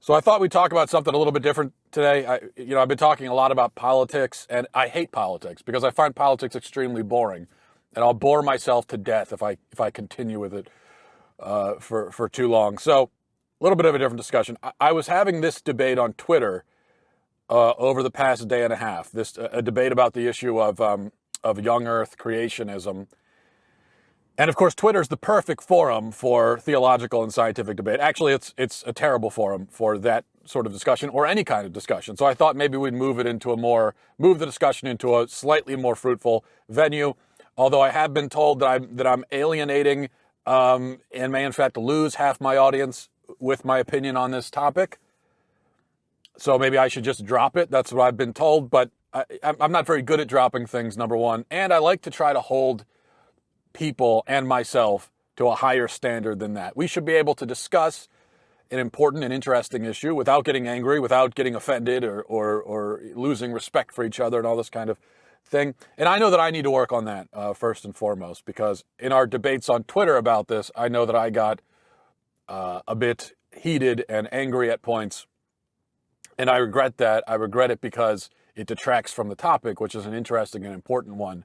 So I thought we'd talk about something a little bit different today. I've been talking a lot about politics, and I hate politics because I find politics extremely boring, and I'll bore myself to death if I continue with it for too long. So a little bit of a different discussion. I was having this debate on Twitter over the past day and a half. A debate about the issue of Young Earth Creationism. And of course, Twitter is the perfect forum for theological and scientific debate. Actually, it's a terrible forum for that sort of discussion or any kind of discussion. So I thought maybe we'd move the discussion into a slightly more fruitful venue. Although I have been told that I'm alienating and may in fact lose half my audience with my opinion on this topic. So maybe I should just drop it. That's what I've been told. But I'm not very good at dropping things, number one. And I like to try to hold people and myself to a higher standard than that. We should be able to discuss an important and interesting issue without getting angry, without getting offended or losing respect for each other and all this kind of thing. And I know that I need to work on that first and foremost, because in our debates on Twitter about this, I know that I got a bit heated and angry at points. And I regret that. I regret it because it detracts from the topic, which is an interesting and important one.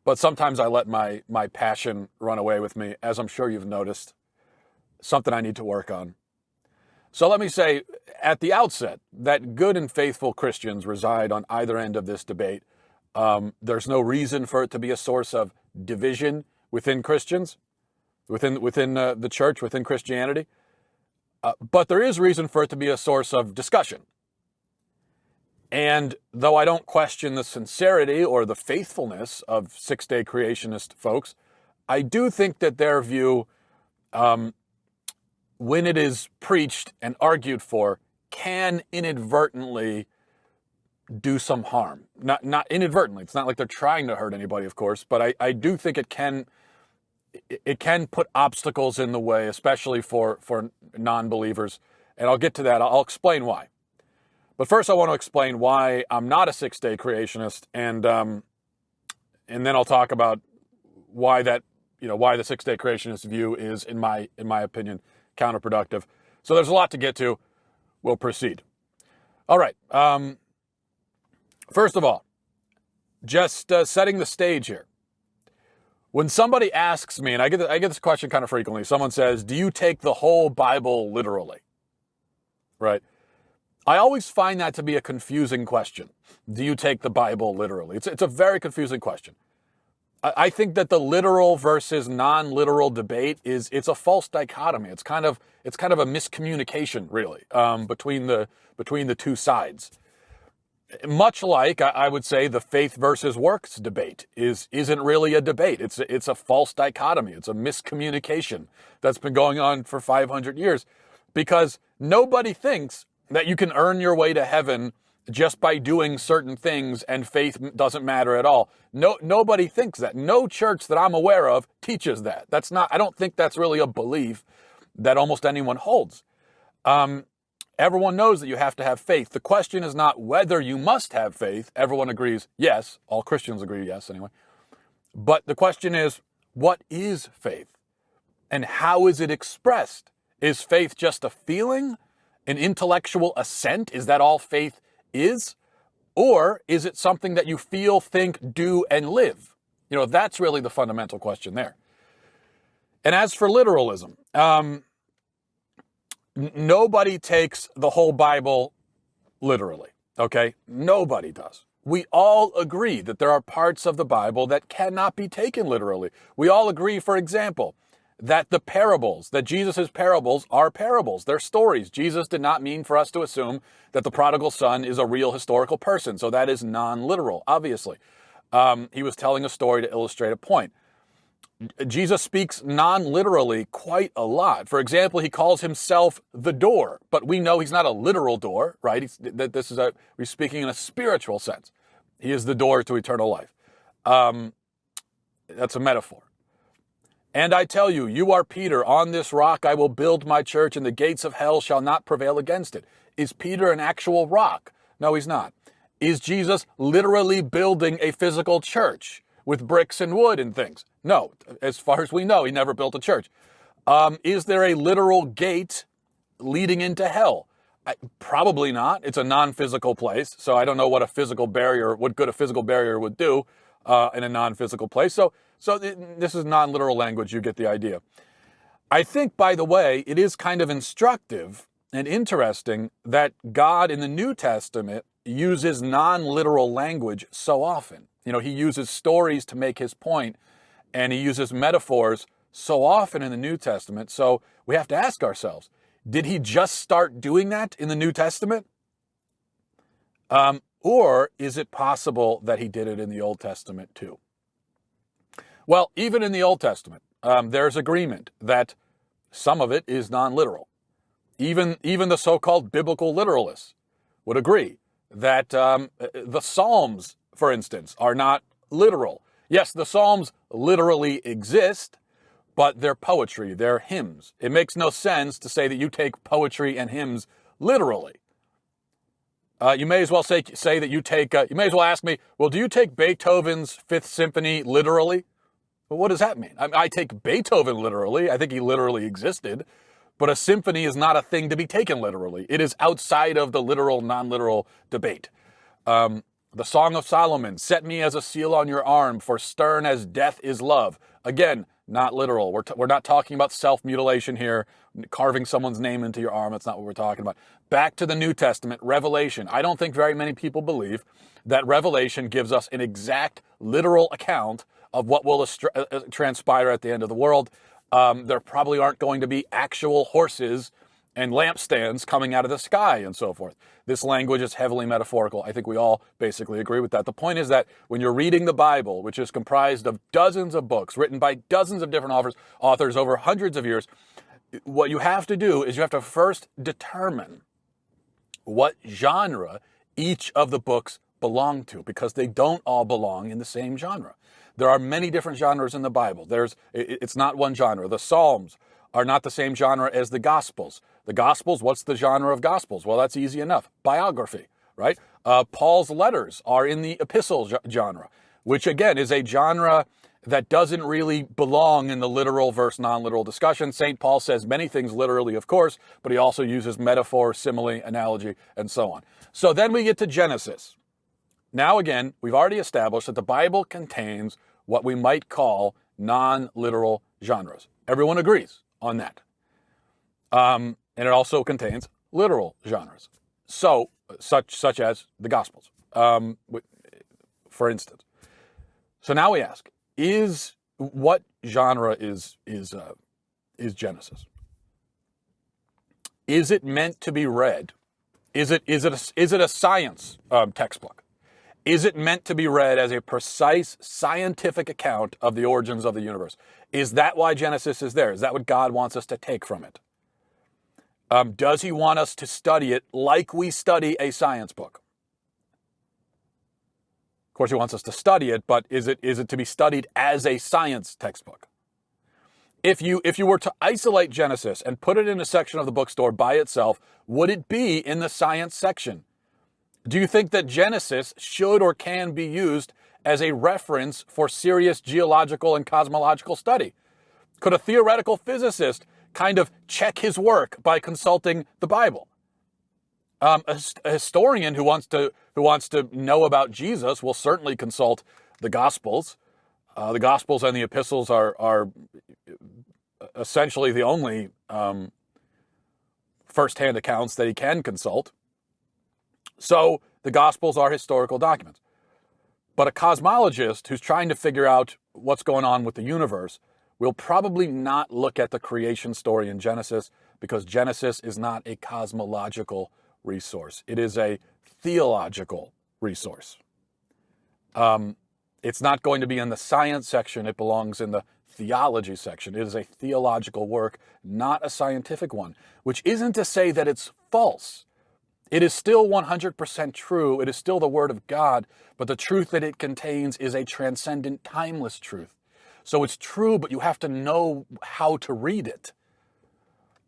But sometimes I let my passion run away with me, as I'm sure you've noticed, something I need to work on. So let me say at the outset that good and faithful Christians reside on either end of this debate. There's no reason for it to be a source of division within Christians, within the church, within Christianity. But there is reason for it to be a source of discussion. And though I don't question the sincerity or the faithfulness of Sixday Creationist folks, I do think that their view, when it is preached and argued for, can inadvertently do some harm. Not inadvertently. It's not like they're trying to hurt anybody, of course, but I do think it can put obstacles in the way, especially for non-believers. And I'll get to that. I'll explain why. But first, I want to explain why I'm not a Sixday Creationist, and then I'll talk about why the Sixday Creationist view is, in my opinion, counterproductive. So there's a lot to get to. We'll proceed. All right. First of all, just setting the stage here. When somebody asks me, and I get this question kind of frequently, someone says, "Do you take the whole Bible literally?" Right? I always find that to be a confusing question. Do you take the Bible literally? It's a very confusing question. I think that the literal versus non-literal debate it's a false dichotomy. It's kind of a miscommunication, really, between the two sides. Much like I would say the faith versus works debate isn't really a debate. It's a false dichotomy. It's a miscommunication that's been going on for 500 years, because nobody thinks that you can earn your way to heaven just by doing certain things and faith doesn't matter at all. Nobody thinks that. No church that I'm aware of teaches that. I don't think that's really a belief that almost anyone holds. Everyone knows that you have to have faith. The question is not whether you must have faith. Everyone agrees, yes. All Christians agree, yes, anyway. But the question is, what is faith? And how is it expressed? Is faith just a feeling? An intellectual assent? Is that all faith is? Or is it something that you feel, think, do, and live? That's really the fundamental question there. And as for literalism, nobody takes the whole Bible literally, okay? Nobody does. We all agree that there are parts of the Bible that cannot be taken literally. We all agree, for example, that that Jesus' parables are parables. They're stories. Jesus did not mean for us to assume that the prodigal son is a real historical person. So that is non-literal, obviously. He was telling a story to illustrate a point. Jesus speaks non-literally quite a lot. For example, he calls himself the door, but we know he's not a literal door, right? He's speaking in a spiritual sense. He is the door to eternal life. That's a metaphor. And I tell you, you are Peter. On this rock I will build my church, and the gates of hell shall not prevail against it. Is Peter an actual rock? No, he's not. Is Jesus literally building a physical church with bricks and wood and things? No. As far as we know, he never built a church. Is there a literal gate leading into hell? Probably not. It's a non-physical place, so I don't know what good a physical barrier would do in a non-physical place. So this is non-literal language. You get the idea. I think, by the way, it is kind of instructive and interesting that God in the New Testament uses non-literal language so often. He uses stories to make his point, and he uses metaphors so often in the New Testament. So we have to ask ourselves, did he just start doing that in the New Testament? Or is it possible that he did it in the Old Testament too? Well, even in the Old Testament, there's agreement that some of it is non-literal. Even the so-called biblical literalists would agree that the Psalms, for instance, are not literal. Yes, the Psalms literally exist, but they're poetry, they're hymns. It makes no sense to say that you take poetry and hymns literally. You may as well say that you take, you may as well ask me, well, do you take Beethoven's Fifth Symphony literally? Well, what does that mean? I take Beethoven literally. I think he literally existed. But a symphony is not a thing to be taken literally. It is outside of the literal, non-literal debate. The Song of Solomon, set me as a seal on your arm, for stern as death is love. Again, not literal. We're not talking about self-mutilation here, carving someone's name into your arm. That's not what we're talking about. Back to the New Testament, Revelation. I don't think very many people believe that Revelation gives us an exact literal account of what will transpire at the end of the world. There probably aren't going to be actual horses and lampstands coming out of the sky and so forth. This language is heavily metaphorical. I think we all basically agree with that. The point is that when you're reading the Bible, which is comprised of dozens of books written by dozens of different authors over hundreds of years, what you have to do is you have to first determine what genre each of the books belong to, because they don't all belong in the same genre. There are many different genres in the Bible. It's not one genre. The Psalms are not the same genre as the Gospels. The Gospels, what's the genre of Gospels? Well, that's easy enough. Biography, right? Paul's letters are in the epistle genre, which again is a genre that doesn't really belong in the literal versus non-literal discussion. St. Paul says many things literally, of course, but he also uses metaphor, simile, analogy, and so on. So then we get to Genesis. Now, again, we've already established that the Bible contains what we might call non-literal genres. Everyone agrees on that. And it also contains literal genres. So, such as the Gospels, for instance. So now we ask, what genre is Genesis? Is it meant to be read? Is it a science textbook? Is it meant to be read as a precise scientific account of the origins of the universe? Is that why Genesis is there? Is that what God wants us to take from it? Does he want us to study it like we study a science book? Of course, he wants us to study it, but is it to be studied as a science textbook? If you were to isolate Genesis and put it in a section of the bookstore by itself, would it be in the science section? Do you think that Genesis should or can be used as a reference for serious geological and cosmological study? Could a theoretical physicist kind of check his work by consulting the Bible? A historian who wants to know about Jesus will certainly consult the Gospels. The Gospels and the epistles are essentially the only first-hand accounts that he can consult. So the Gospels are historical documents. But a cosmologist who's trying to figure out what's going on with the universe will probably not look at the creation story in Genesis, because Genesis is not a cosmological resource. It is a theological resource. It's not going to be in the science section. It belongs in the theology section. It is a theological work, not a scientific one, which isn't to say that it's false. It is still 100% true. It is still the Word of God, but the truth that it contains is a transcendent, timeless truth. So it's true, but you have to know how to read it.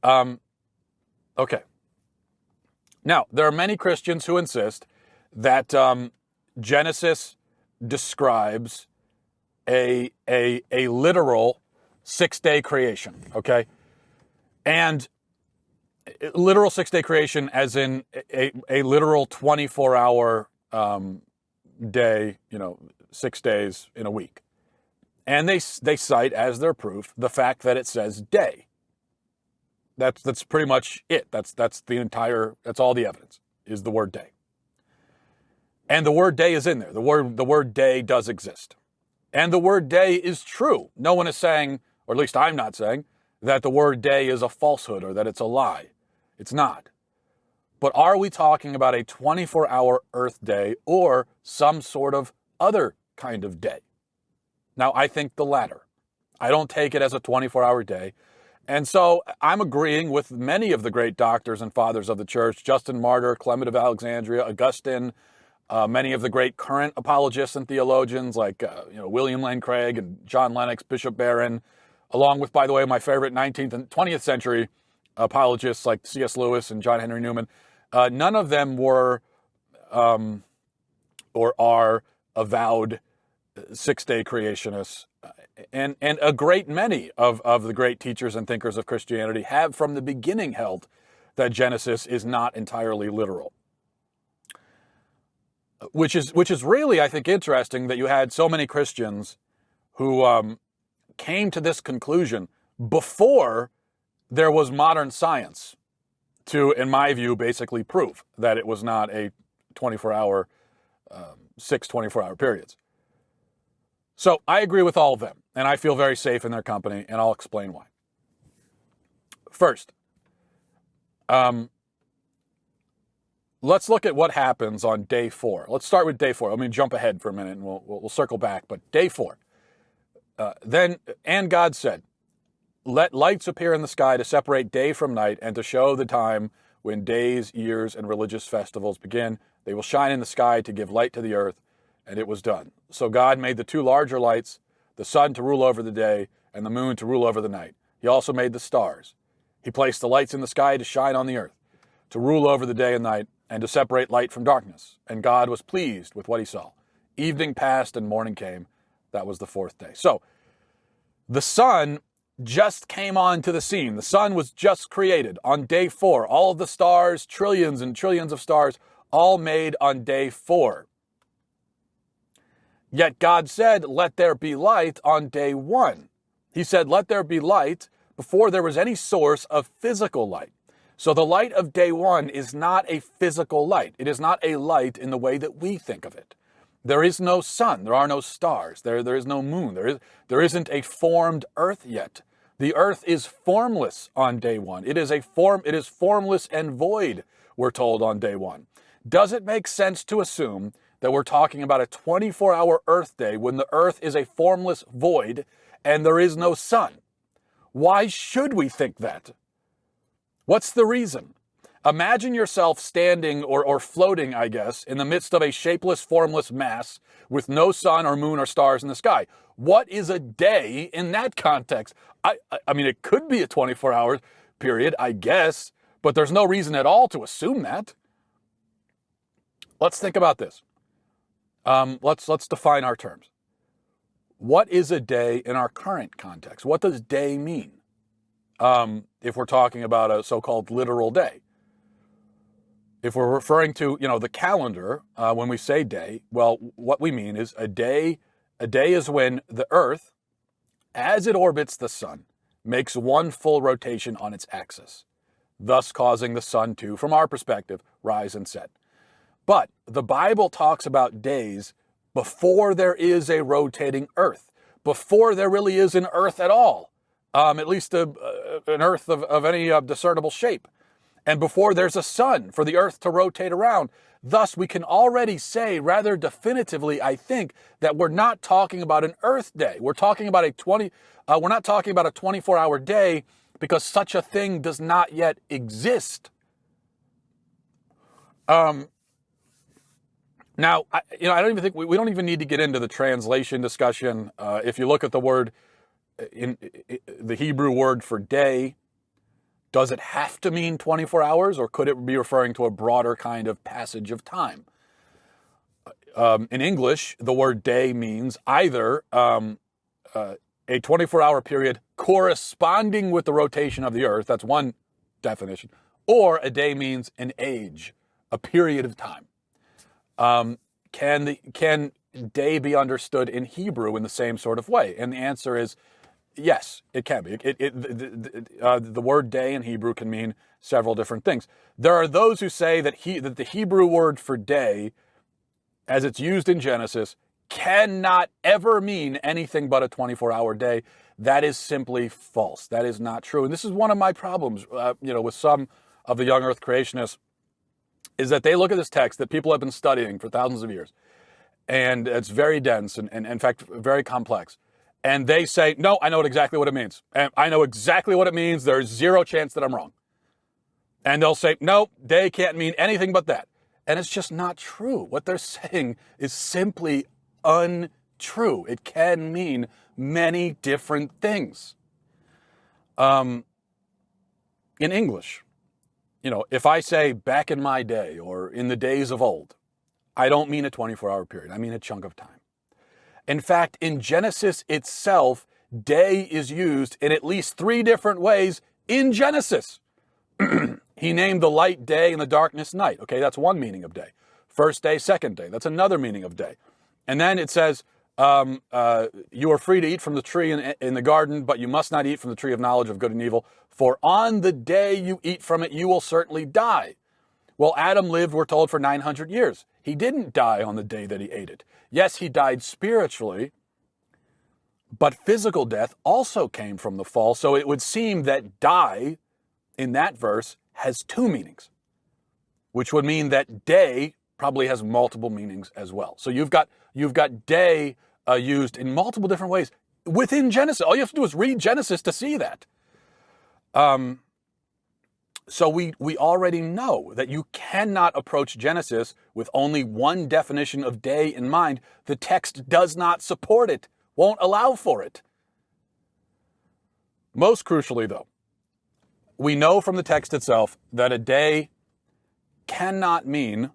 Okay. Now, there are many Christians who insist that Genesis describes a literal six-day creation, okay? And literal 6-day creation, as in a literal 24-hour day, 6 days in a week. And they cite as their proof the fact that it says day. That's pretty much it. That's all the evidence is the word day. And the word day is in there. The word day does exist. And the word day is true. No one is saying, or at least I'm not saying, that the word day is a falsehood or that it's a lie. It's not. But are we talking about a 24-hour Earth day or some sort of other kind of day? Now, I think the latter. I don't take it as a 24-hour day. And so I'm agreeing with many of the great doctors and fathers of the church, Justin Martyr, Clement of Alexandria, Augustine, many of the great current apologists and theologians like William Lane Craig and John Lennox, Bishop Barron, along with, by the way, my favorite 19th and 20th century apologists like C.S. Lewis and John Henry Newman. None of them were or are avowed Sixday Creationists. And a great many of the great teachers and thinkers of Christianity have from the beginning held that Genesis is not entirely literal. Which is really, I think, interesting that you had so many Christians who came to this conclusion before there was modern science to, in my view, basically prove that it was not a 24-hour, 24-hour periods. So I agree with all of them, and I feel very safe in their company, and I'll explain why. First, let's look at what happens on day 4. Let's start with day 4. Let me jump ahead for a minute, and we'll circle back. But day 4. Then God said, "Let lights appear in the sky to separate day from night and to show the time when days, years, and religious festivals begin. They will shine in the sky to give light to the earth." And it was done. So God made the 2 larger lights, the sun to rule over the day and the moon to rule over the night. He also made the stars. He placed the lights in the sky to shine on the earth, to rule over the day and night, and to separate light from darkness. And God was pleased with what he saw. Evening passed and morning came. That was the 4th day. So the sun just came onto the scene. The sun was just created on day 4. All of the stars, trillions and trillions of stars, all made on day 4. Yet God said, "Let there be light" on day 1. He said, "Let there be light" before there was any source of physical light. So the light of day 1 is not a physical light. It is not a light in the way that we think of it. There is no sun. There are no stars. There is no moon. There isn't a formed earth yet. The earth is formless on day 1. It is formless and void, we're told on day 1. Does it make sense to assume that we're talking about a 24-hour Earth day when the Earth is a formless void and there is no sun? Why should we think that? What's the reason? Imagine yourself standing or floating, I guess, in the midst of a shapeless, formless mass with no sun or moon or stars in the sky. What is a day in that context? I mean, it could be a 24-hour period, I guess, but there's no reason at all to assume that. Let's think about this. Let's define our terms. What is a day in our current context? What does day mean? If we're talking about a so-called literal day. If we're referring to, the calendar, when we say day, well, what we mean is a day is when the Earth, as it orbits the sun, makes one full rotation on its axis, thus causing the sun to, from our perspective, rise and set. But the Bible talks about days before there is a rotating earth, before there really is an earth at all, at least an earth of any discernible shape, and before there's a sun for the earth to rotate around. Thus, we can already say rather definitively, I think, that we're not talking about an earth day. We're talking about we're not talking about a 24-hour day because such a thing does not yet exist. Now, I don't even think we don't even need to get into the translation discussion. If you look at the word in the Hebrew word for day, does it have to mean 24 hours, or could it be referring to a broader kind of passage of time? In English, the word day means either a 24-hour period corresponding with the rotation of the earth. That's one definition. or a day means an age, a period of time. Can day be understood in Hebrew in the same sort of way? And the answer is yes, it can be. The word day in Hebrew can mean several different things. There are those who say that the Hebrew word for day, as it's used in Genesis, cannot ever mean anything but a 24-hour day. That is simply false. That is not true. And this is one of my problems, with some of the Young Earth Creationists, is that they look at this text that people have been studying for thousands of years, and it's very dense and in fact, very complex. And they say, no, I know exactly what it means. And I know exactly what it means. There's zero chance that I'm wrong. And they'll say, no, day can't mean anything but that. And it's just not true. What they're saying is simply untrue. It can mean many different things. In English, if I say back in my day or in the days of old, I don't mean a 24-hour period. I mean a chunk of time. In fact, in Genesis itself, day is used in at least 3 different ways in Genesis. He named the light day and the darkness night. Okay, that's one meaning of day. First day, second day. That's another meaning of day. And then it says, you are free to eat from the tree in the garden, but you must not eat from the tree of knowledge of good and evil. For on the day you eat from it, you will certainly die. Well, Adam lived, we're told, for 900 years. He didn't die on the day that he ate it. Yes, he died spiritually, but physical death also came from the fall. So it would seem that die in that verse has 2 meanings, which would mean that day probably has multiple meanings as well. So you've got day used in multiple different ways within Genesis. All you have to do is read Genesis to see that. So we already know that you cannot approach Genesis with only one definition of day in mind. The text does not support it, won't allow for it. Most crucially, though, we know from the text itself that a day cannot mean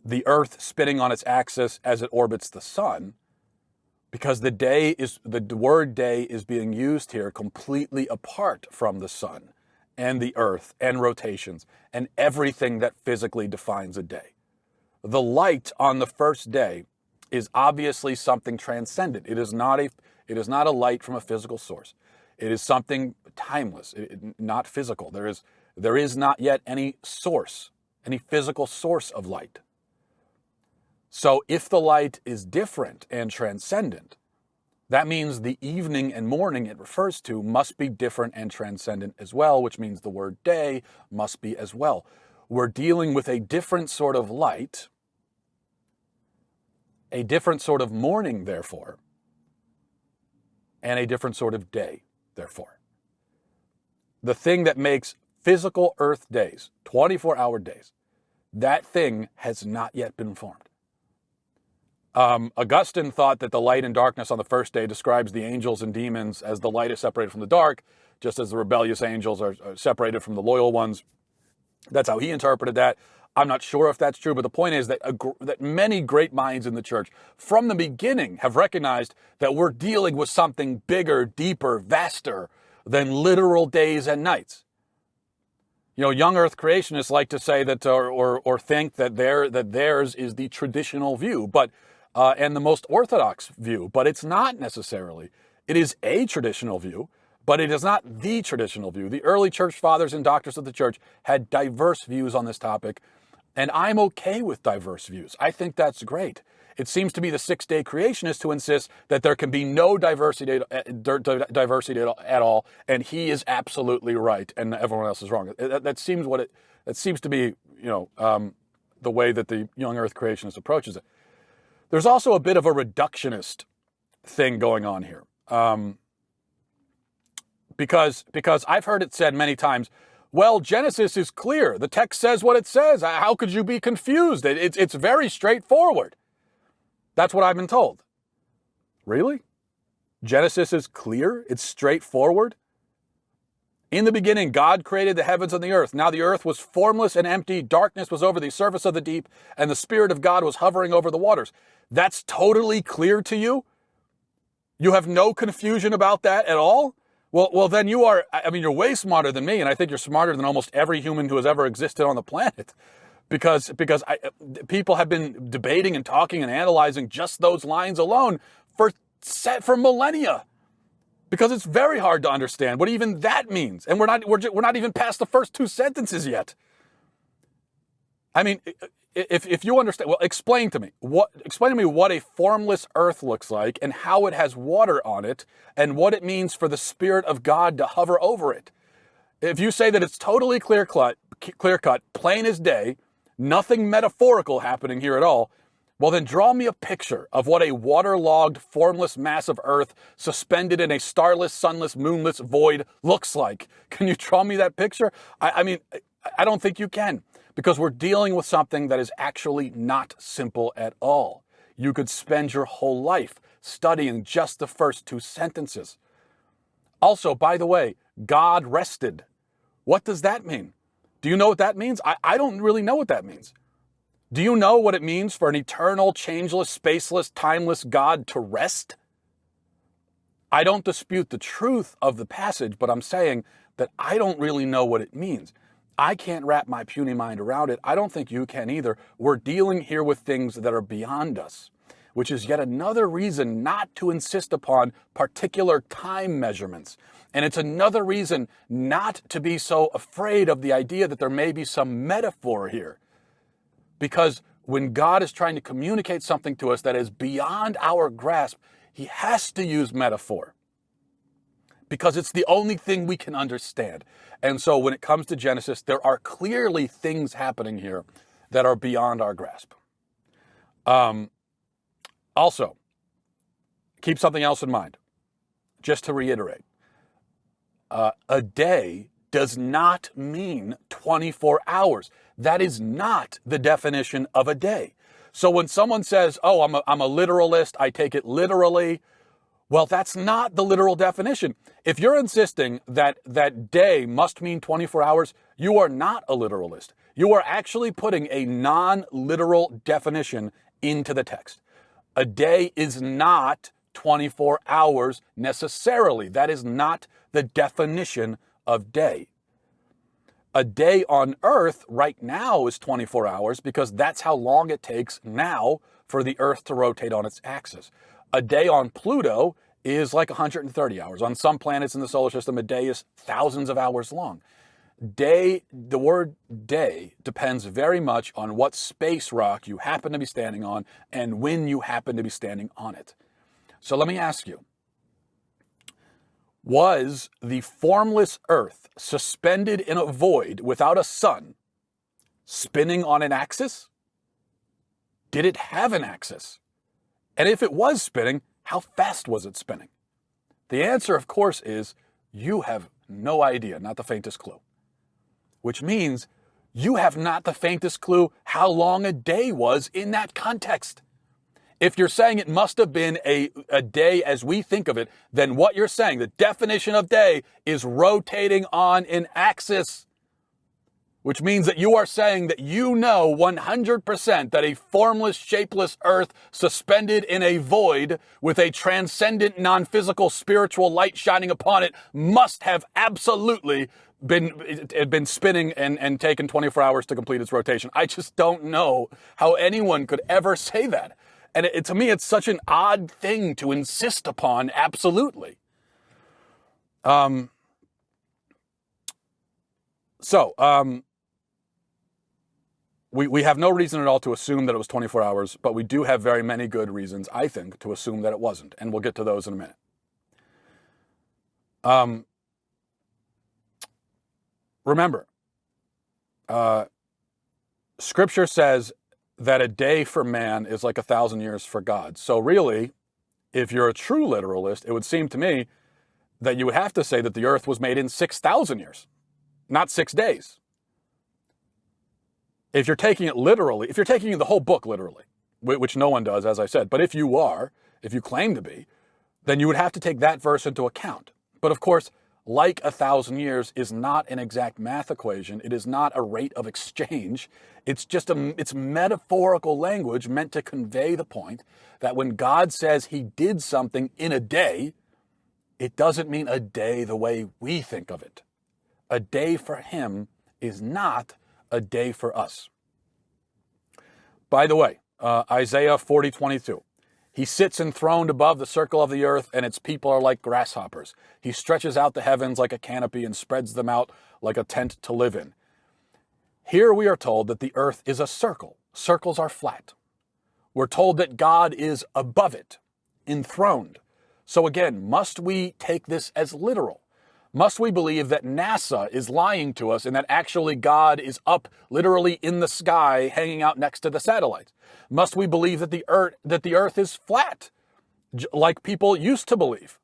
the earth spinning on its axis as it orbits the sun, because the word day is being used here completely apart from the sun and the earth and rotations and everything that physically defines a day. The light on the first day is obviously something transcendent. It is not a light from a physical source. It is something timeless, not physical. There is not yet any physical source of light. So if the light is different and transcendent, that means the evening and morning it refers to must be different and transcendent as well, which means the word day must be as well. We're dealing with a different sort of light, a different sort of morning, therefore, and a different sort of day, therefore. The thing that makes physical earth days, 24-hour days, that thing has not yet been formed. Augustine thought that the light and darkness on the first day describes the angels and demons as the light is separated from the dark, just as the rebellious angels are separated from the loyal ones. That's how he interpreted that. I'm not sure if that's true, but the point is that many great minds in the church from the beginning have recognized that we're dealing with something bigger, deeper, vaster than literal days and nights. Young Earth Creationists like to say that or think that theirs is the traditional view, but and the most orthodox view, but it's not necessarily. It is a traditional view, but it is not the traditional view. The early church fathers and doctors of the church had diverse views on this topic, and I'm okay with diverse views. I think that's great. It seems to be the Sixday Creationists who insist that there can be no diversity at all, and he is absolutely right, and everyone else is wrong. That seems to be the way that the Young Earth Creationist approaches it. There's also a bit of a reductionist thing going on here, because I've heard it said many times, well, Genesis is clear. The text says what it says. How could you be confused? It's very straightforward. That's what I've been told. Really? Genesis is clear? It's straightforward? In the beginning, God created the heavens and the earth. Now the earth was formless and empty. Darkness was over the surface of the deep, and the Spirit of God was hovering over the waters. That's totally clear to you? You have no confusion about that at all? Well, then you are, I mean, you're way smarter than me, and I think you're smarter than almost every human who has ever existed on the planet. Because people have been debating and talking and analyzing just those lines alone for millennia. Because it's very hard to understand what even that means. And we're not even past the first two sentences yet. I mean, if you understand, well, explain to me what a formless earth looks like and how it has water on it and what it means for the Spirit of God to hover over it. If you say that it's totally clear cut, plain as day, nothing metaphorical happening here at all, well then draw me a picture of what a waterlogged, formless mass of earth suspended in a starless, sunless, moonless void looks like. Can you draw me that picture? I mean, I don't think you can, because we're dealing with something that is actually not simple at all. You could spend your whole life studying just the first two sentences. Also, by the way, God rested. What does that mean? Do you know what that means? I don't really know what that means. Do you know what it means for an eternal, changeless, spaceless, timeless God to rest? I don't dispute the truth of the passage, but I'm saying that I don't really know what it means. I can't wrap my puny mind around it. I don't think you can either. We're dealing here with things that are beyond us, which is yet another reason not to insist upon particular time measurements. And it's another reason not to be so afraid of the idea that there may be some metaphor here. Because when God is trying to communicate something to us that is beyond our grasp, he has to use metaphor. Because it's the only thing we can understand. And so when it comes to Genesis, there are clearly things happening here that are beyond our grasp. Also, keep something else in mind. Just to reiterate, a day does not mean 24 hours. That is not the definition of a day. So when someone says, oh, I'm a literalist, I take it literally, well, that's not the literal definition. If you're insisting that day must mean 24 hours, you are not a literalist. You are actually putting a non-literal definition into the text. A day is not 24 hours necessarily. That is not the definition of day. A day on Earth right now is 24 hours because that's how long it takes now for the Earth to rotate on its axis. A day on Pluto is like 130 hours. On some planets in the solar system, a day is thousands of hours long. The word day depends very much on what space rock you happen to be standing on and when you happen to be standing on it. So let me ask you, was the formless Earth suspended in a void without a sun, spinning on an axis? Did it have an axis? And if it was spinning, how fast was it spinning? The answer, of course, is you have no idea, not the faintest clue. Which means you have not the faintest clue how long a day was in that context. If you're saying it must have been a day as we think of it, then what you're saying, the definition of day, is rotating on an axis. Which means that you are saying that you know 100% that a formless, shapeless earth suspended in a void with a transcendent, non-physical, spiritual light shining upon it must have absolutely been spinning and taken 24 hours to complete its rotation. I just don't know how anyone could ever say that. And to me, it's such an odd thing to insist upon, absolutely. We have no reason at all to assume that it was 24 hours, but we do have very many good reasons, I think, to assume that it wasn't. And we'll get to those in a minute. Remember, Scripture says that a day for man is like 1,000 years for God. So really, if you're a true literalist, it would seem to me that you would have to say that the earth was made in 6,000 years, not 6 days. If you're taking it literally, if you're taking the whole book literally, which no one does, as I said, but if you claim to be, then you would have to take that verse into account. But of course, like 1,000 years is not an exact math equation. It is not a rate of exchange. It's just it's metaphorical language meant to convey the point that when God says he did something in a day, it doesn't mean a day the way we think of it. A day for him is not a day for us. By the way, Isaiah 40:22. He sits enthroned above the circle of the earth, and its people are like grasshoppers. He stretches out the heavens like a canopy and spreads them out like a tent to live in. Here we are told that the earth is a circle. Circles are flat. We're told that God is above it, enthroned. So again, must we take this as literal? Must we believe that NASA is lying to us and that actually God is up literally in the sky hanging out next to the satellites? Must we believe that the earth is flat, like people used to believe?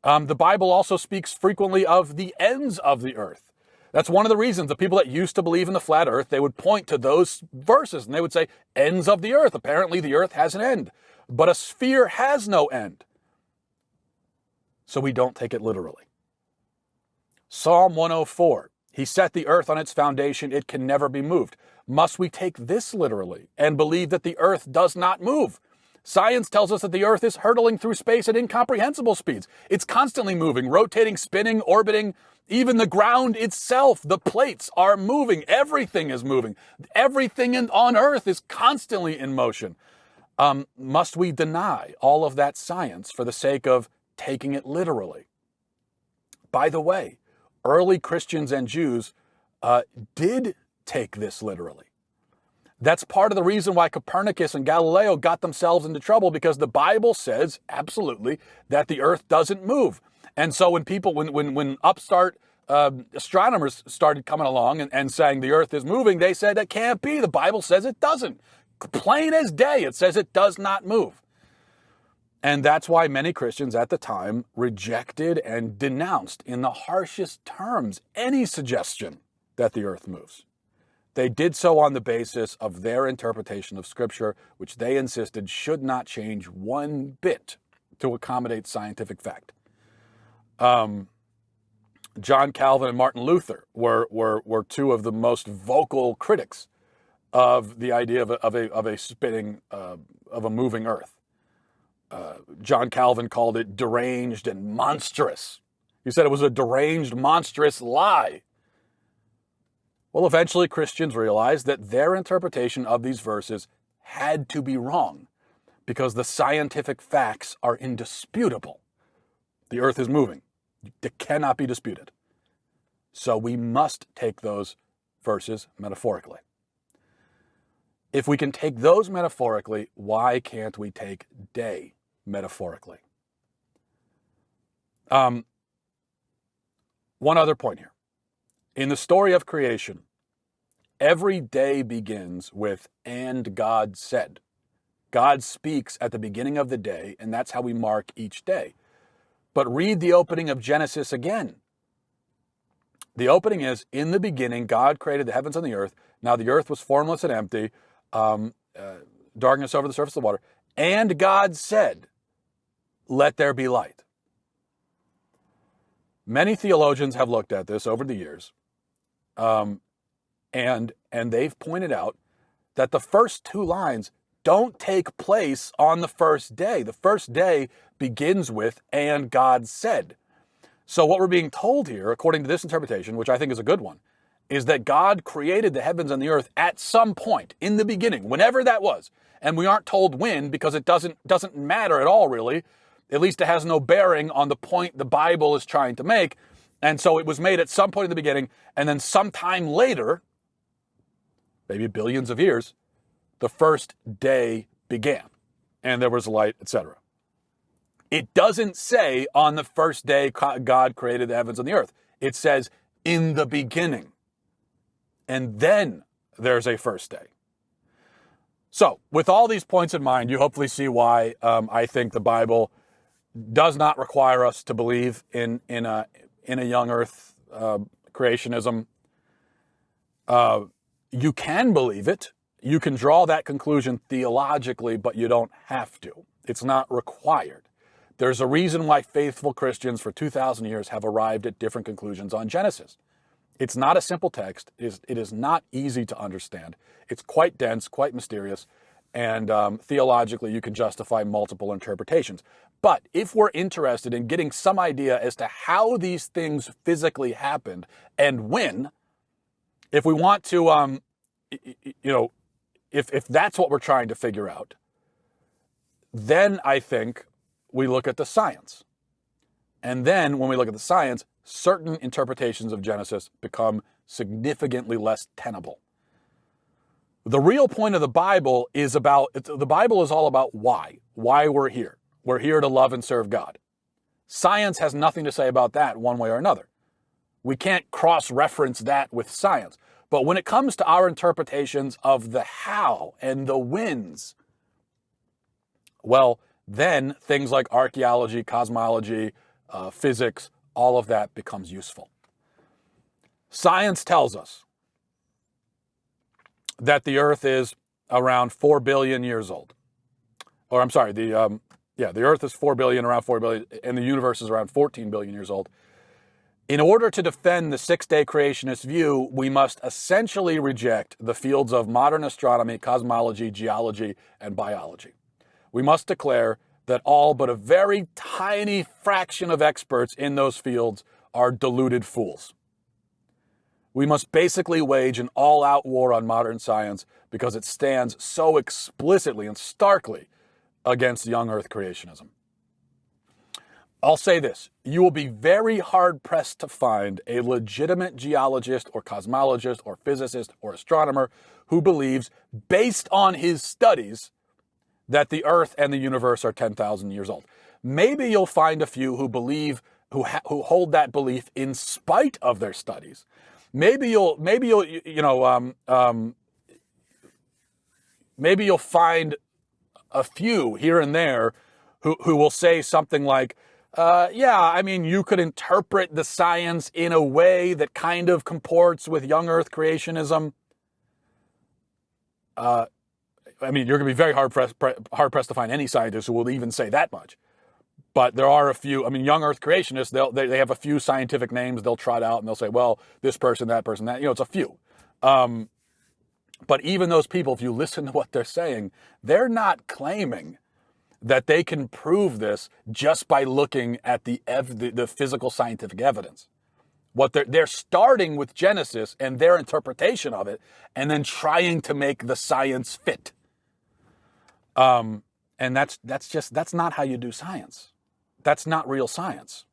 The Bible also speaks frequently of the ends of the earth. That's one of the reasons the people that used to believe in the flat earth, they would point to those verses and they would say, ends of the earth. Apparently the earth has an end, but a sphere has no end. So we don't take it literally. Psalm 104, he set the earth on its foundation, it can never be moved. Must we take this literally and believe that the earth does not move? Science tells us that the earth is hurtling through space at incomprehensible speeds. It's constantly moving, rotating, spinning, orbiting. Even the ground itself, the plates are moving. Everything is moving. Everything on earth is constantly in motion. Must we deny all of that science for the sake of taking it literally? By the way, early Christians and Jews did take this literally. That's part of the reason why Copernicus and Galileo got themselves into trouble, because the Bible says absolutely that the earth doesn't move. And so when upstart astronomers started coming along and saying the earth is moving, they said that can't be. The Bible says it doesn't. Plain as day, it says it does not move. And that's why many Christians at the time rejected and denounced in the harshest terms any suggestion that the earth moves. They did so on the basis of their interpretation of Scripture, which they insisted should not change one bit to accommodate scientific fact. John Calvin and Martin Luther were two of the most vocal critics of the idea of a spinning, of a moving earth. John Calvin called it deranged and monstrous. He said it was a deranged, monstrous lie. Well, eventually Christians realized that their interpretation of these verses had to be wrong because the scientific facts are indisputable. The earth is moving. It cannot be disputed. So we must take those verses metaphorically. If we can take those metaphorically, why can't we take day metaphorically? One other point here. In the story of creation, every day begins with, and God said. God speaks at the beginning of the day, and that's how we mark each day. But read the opening of Genesis again. The opening is, in the beginning, God created the heavens and the earth. Now the earth was formless and empty, darkness over the surface of the water. And God said, let there be light. Many theologians have looked at this over the years, and they've pointed out that the first two lines don't take place on the first day. The first day begins with, and God said. So what we're being told here, according to this interpretation, which I think is a good one, is that God created the heavens and the earth at some point in the beginning, whenever that was. And we aren't told when, because it doesn't matter at all, really. At least it has no bearing on the point the Bible is trying to make. And so it was made at some point in the beginning, and then sometime later, maybe billions of years, the first day began, and there was light, etc. It doesn't say on the first day God created the heavens and the earth. It says in the beginning, and then there's a first day. So with all these points in mind, you hopefully see why I think the Bible does not require us to believe in a young earth creationism. You can believe it. You can draw that conclusion theologically, but you don't have to. It's not required. There's a reason why faithful Christians for 2,000 years have arrived at different conclusions on Genesis. It's not a simple text. It is not easy to understand. It's quite dense, quite mysterious, And theologically, you can justify multiple interpretations. But if we're interested in getting some idea as to how these things physically happened and when, if we want to, if that's what we're trying to figure out, then I think we look at the science. And then when we look at the science, certain interpretations of Genesis become significantly less tenable. The real point of the Bible is all about why we're here. We're here to love and serve God. Science has nothing to say about that one way or another. We can't cross-reference that with science. But when it comes to our interpretations of the how and the whens, well, then things like archaeology, cosmology, physics, all of that becomes useful. Science tells us that the Earth is around 4 billion years old. Or I'm sorry, the Earth is 4 billion, around 4 billion, and the universe is around 14 billion years old. In order to defend the Sixday Creationist view, we must essentially reject the fields of modern astronomy, cosmology, geology, and biology. We must declare that all but a very tiny fraction of experts in those fields are deluded fools. We must basically wage an all-out war on modern science because it stands so explicitly and starkly against young Earth creationism. I'll say this, you will be very hard-pressed to find a legitimate geologist or cosmologist or physicist or astronomer who believes, based on his studies, that the Earth and the universe are 10,000 years old. Maybe you'll find a few who believe, who hold that belief in spite of their studies. Maybe you'll find a few here and there who will say something like, you could interpret the science in a way that kind of comports with young Earth creationism. You're going to be very hard-pressed to find any scientist who will even say that much. But there are a few, young Earth creationists, they have a few scientific names they'll trot out and they'll say, well, this person, that person, that, it's a few. But even those people, if you listen to what they're saying, they're not claiming that they can prove this just by looking at the physical scientific evidence. What they're starting with Genesis and their interpretation of it, and then trying to make the science fit. And that's not how you do science. That's not real science.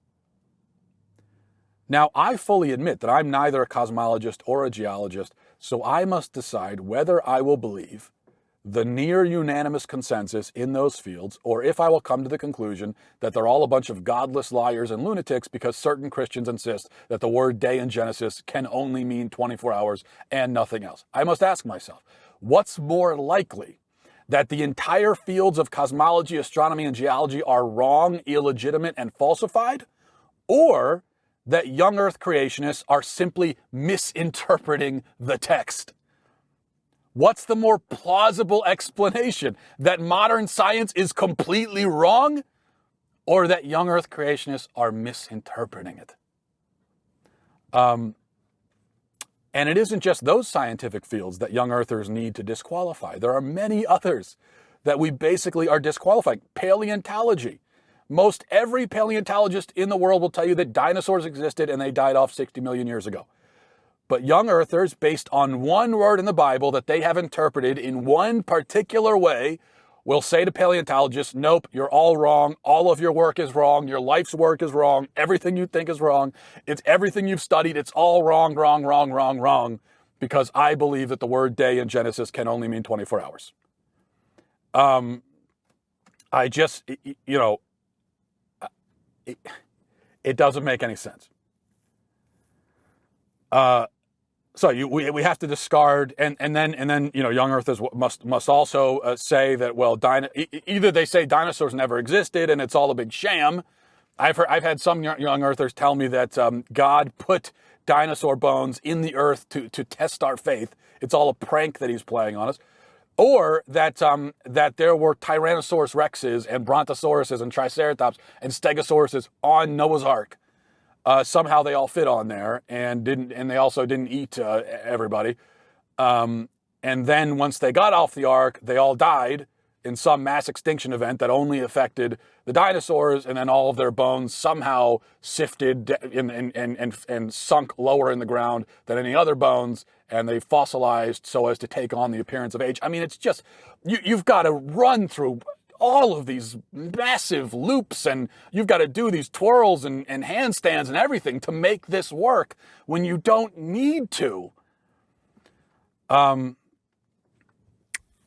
Now, I fully admit that I'm neither a cosmologist or a geologist, so I must decide whether I will believe the near unanimous consensus in those fields, or if I will come to the conclusion that they're all a bunch of godless liars and lunatics because certain Christians insist that the word day in Genesis can only mean 24 hours and nothing else. I must ask myself, what's more likely? That the entire fields of cosmology, astronomy, and geology are wrong, illegitimate, and falsified? Or that young Earth creationists are simply misinterpreting the text? What's the more plausible explanation? That modern science is completely wrong? Or that young Earth creationists are misinterpreting it? And it isn't just those scientific fields that young Earthers need to disqualify. There are many others that we basically are disqualifying. Paleontology. Most every paleontologist in the world will tell you that dinosaurs existed and they died off 60 million years ago. But young Earthers, based on one word in the Bible that they have interpreted in one particular way, will say to paleontologists, nope, you're all wrong. All of your work is wrong. Your life's work is wrong. Everything you think is wrong. It's everything you've studied. It's all wrong, wrong, wrong, wrong, wrong, because I believe that the word day in Genesis can only mean 24 hours. It doesn't make any sense. So we have to discard, and then young Earthers must also say that, well, either they say dinosaurs never existed and it's all a big sham. I've had some young Earthers tell me that God put dinosaur bones in the earth to test our faith. It's all a prank that he's playing on us. Or that there were Tyrannosaurus rexes and Brontosauruses and Triceratops and Stegosauruses on Noah's Ark. Somehow they all fit on there and they also didn't eat everybody. And then once they got off the ark, they all died in some mass extinction event that only affected the dinosaurs, and then all of their bones somehow sifted and sunk lower in the ground than any other bones, and they fossilized so as to take on the appearance of age. I mean, it's just, you've got to run through all of these massive loops, and you've got to do these twirls and handstands and everything to make this work when you don't need to.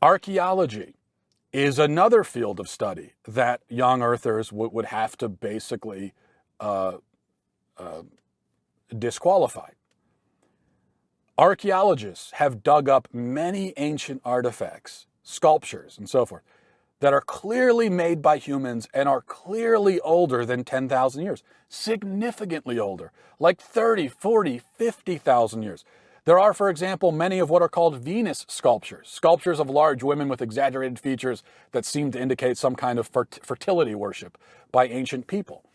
Archaeology is another field of study that young earthers would have to basically disqualify. Archaeologists have dug up many ancient artifacts, sculptures, and so forth, that are clearly made by humans and are clearly older than 10,000 years, significantly older, like 30, 40, 50,000 years. There are, for example, many of what are called Venus sculptures, sculptures of large women with exaggerated features that seem to indicate some kind of fertility worship by ancient people.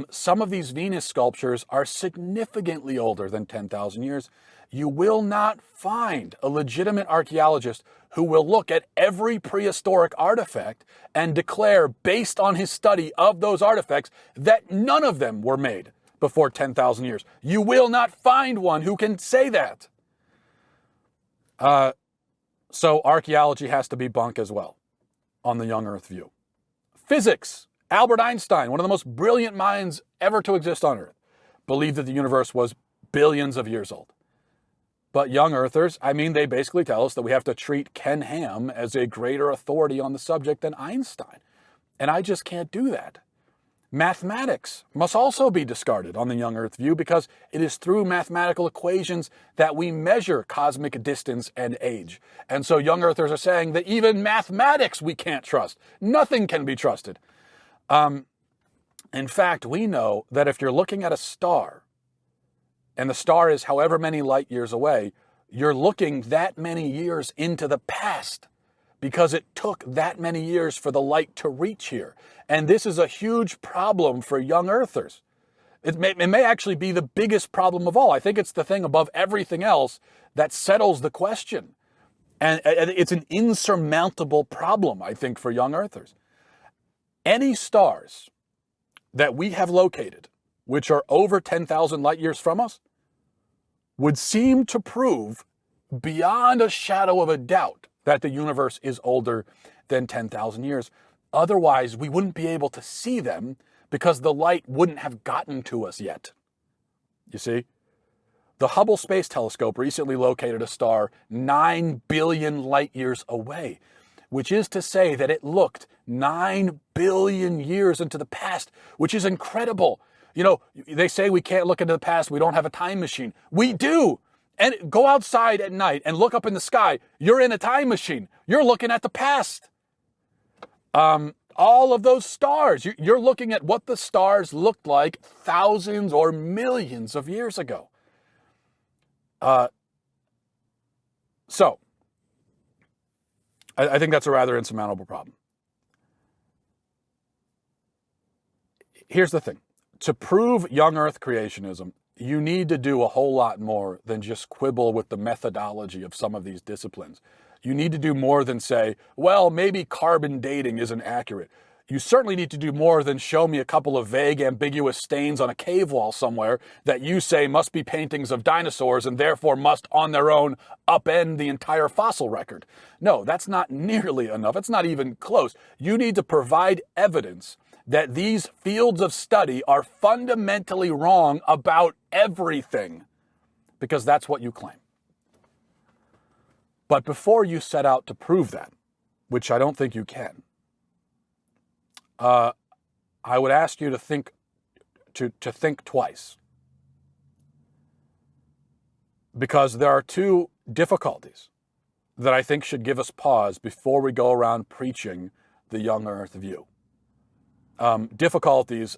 Some of these Venus sculptures are significantly older than 10,000 years. You will not find a legitimate archaeologist who will look at every prehistoric artifact and declare, based on his study of those artifacts, that none of them were made before 10,000 years. You will not find one who can say that. So archaeology has to be bunk as well on the young Earth view. Physics. Albert Einstein, one of the most brilliant minds ever to exist on Earth, believed that the universe was billions of years old. But young Earthers, I mean, they basically tell us that we have to treat Ken Ham as a greater authority on the subject than Einstein. And I just can't do that. Mathematics must also be discarded on the young Earth view, because it is through mathematical equations that we measure cosmic distance and age. And so young Earthers are saying that even mathematics we can't trust. Nothing can be trusted. In fact, we know that if you're looking at a star, and the star is however many light years away, you're looking that many years into the past, because it took that many years for the light to reach here. And this is a huge problem for young Earthers. It may actually be the biggest problem of all. I think it's the thing above everything else that settles the question. And it's an insurmountable problem, I think, for young Earthers. Any stars that we have located, which are over 10,000 light years from us, would seem to prove beyond a shadow of a doubt that the universe is older than 10,000 years. Otherwise, we wouldn't be able to see them because the light wouldn't have gotten to us yet. You see? The Hubble Space Telescope recently located a star 9 billion light years away, which is to say that it looked 9 billion years into the past, which is incredible. You know, they say we can't look into the past, we don't have a time machine. We do. And go outside at night and look up in the sky. You're in a time machine. You're looking at the past. All of those stars, you're looking at what the stars looked like thousands or millions of years ago. So, I think that's a rather insurmountable problem. Here's the thing. To prove young Earth creationism, you need to do a whole lot more than just quibble with the methodology of some of these disciplines. You need to do more than say, well, maybe carbon dating isn't accurate. You certainly need to do more than show me a couple of vague, ambiguous stains on a cave wall somewhere that you say must be paintings of dinosaurs and therefore must, on their own, upend the entire fossil record. No, that's not nearly enough. It's not even close. You need to provide evidence that these fields of study are fundamentally wrong about everything, because that's what you claim. But before you set out to prove that, which I don't think you can, I would ask you to think twice. Because there are two difficulties that I think should give us pause before we go around preaching the young Earth view. Difficulties,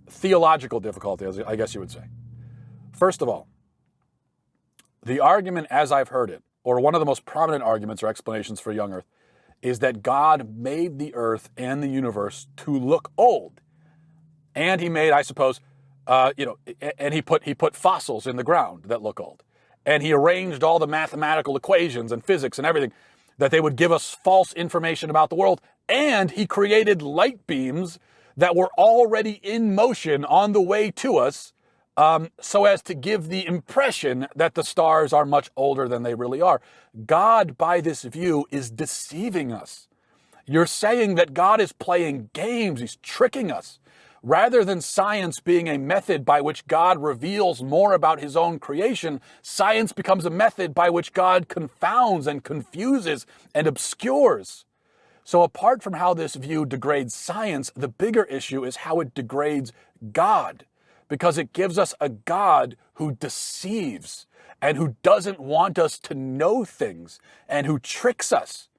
theological difficulties, I guess you would say. First of all, the argument as I've heard it, or one of the most prominent arguments or explanations for young Earth, is that God made the Earth and the universe to look old. And he made, I suppose, and he put fossils in the ground that look old. and he arranged all the mathematical equations and physics and everything, that they would give us false information about the world. And he created light beams that were already in motion on the way to us, so as to give the impression that the stars are much older than they really are. God, by this view, is deceiving us. You're saying that God is playing games. He's tricking us. Rather than science being a method by which God reveals more about his own creation, science becomes a method by which God confounds and confuses and obscures. So apart from how this view degrades science, the bigger issue is how it degrades God, because it gives us a God who deceives and who doesn't want us to know things and who tricks us.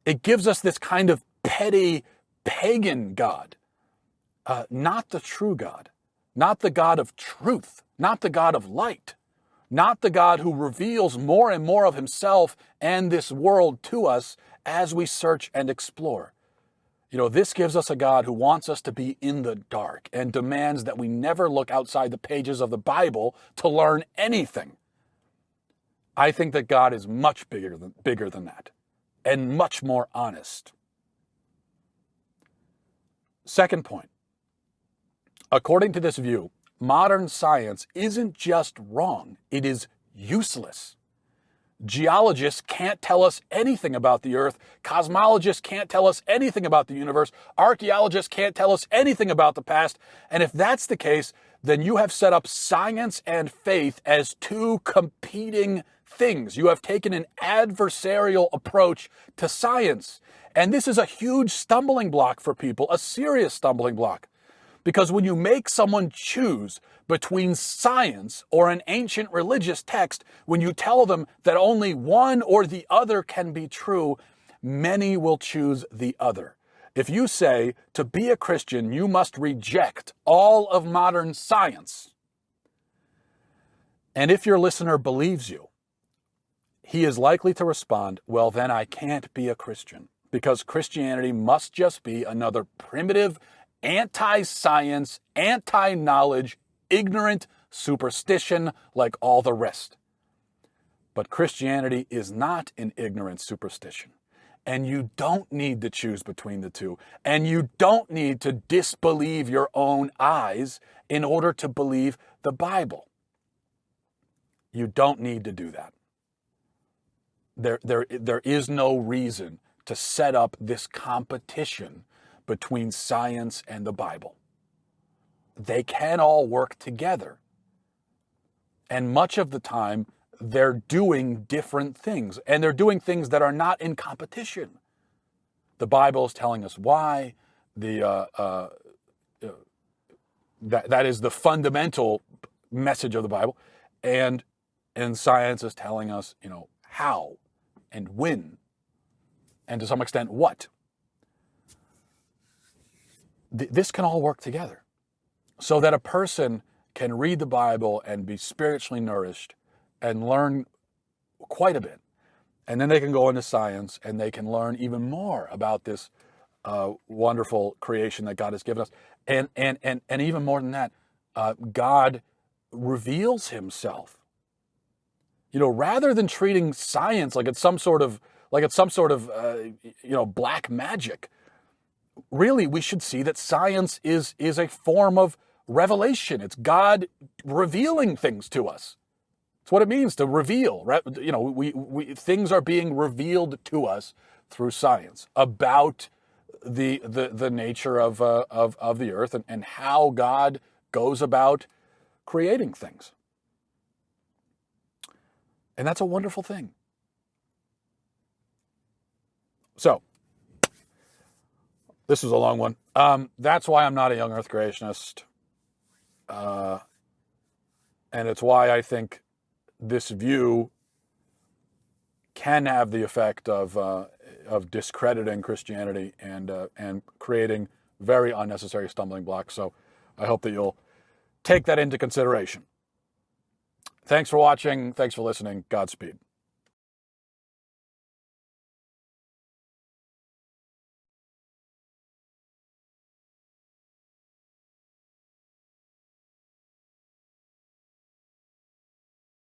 It gives us this kind of petty pagan God, not the true God, not the God of truth, not the God of light, not the God who reveals more and more of himself and this world to us as we search and explore. This gives us a God who wants us to be in the dark and demands that we never look outside the pages of the Bible to learn anything. I think that God is much bigger than that and much more honest. Second point, according to this view, modern science isn't just wrong, it is useless. Geologists can't tell us anything about the earth. Cosmologists can't tell us anything about the universe. Archaeologists can't tell us anything about the past. And if that's the case, then you have set up science and faith as two competing things. You have taken an adversarial approach to science. And this is a huge stumbling block for people, a serious stumbling block. Because when you make someone choose between science or an ancient religious text, when you tell them that only one or the other can be true, many will choose the other. If you say, to be a Christian, you must reject all of modern science, and if your listener believes you, he is likely to respond, well, then I can't be a Christian, because Christianity must just be another primitive, anti-science, anti-knowledge, ignorant superstition like all the rest. But Christianity is not an ignorant superstition. And you don't need to choose between the two. And you don't need to disbelieve your own eyes in order to believe the Bible. You don't need to do that. There is no reason to set up this competition between science and the Bible. They can all work together. And much of the time, they're doing different things. And they're doing things that are not in competition. The Bible is telling us why. That is the fundamental message of the Bible. And science is telling us, how and when, and to some extent, what. This can all work together so that a person can read the Bible and be spiritually nourished and learn quite a bit. And then they can go into science and they can learn even more about this wonderful creation that God has given us. And even more than that, God reveals himself. Rather than treating science like it's some sort of black magic, really, we should see that science is a form of revelation. It's God revealing things to us. It's what it means to reveal. Things are being revealed to us through science about the nature of the earth and how God goes about creating things. And that's a wonderful thing. So, this was a long one. That's why I'm not a Young Earth Creationist. And it's why I think this view can have the effect of discrediting Christianity and creating very unnecessary stumbling blocks. So I hope that you'll take that into consideration. Thanks for watching. Thanks for listening. Godspeed.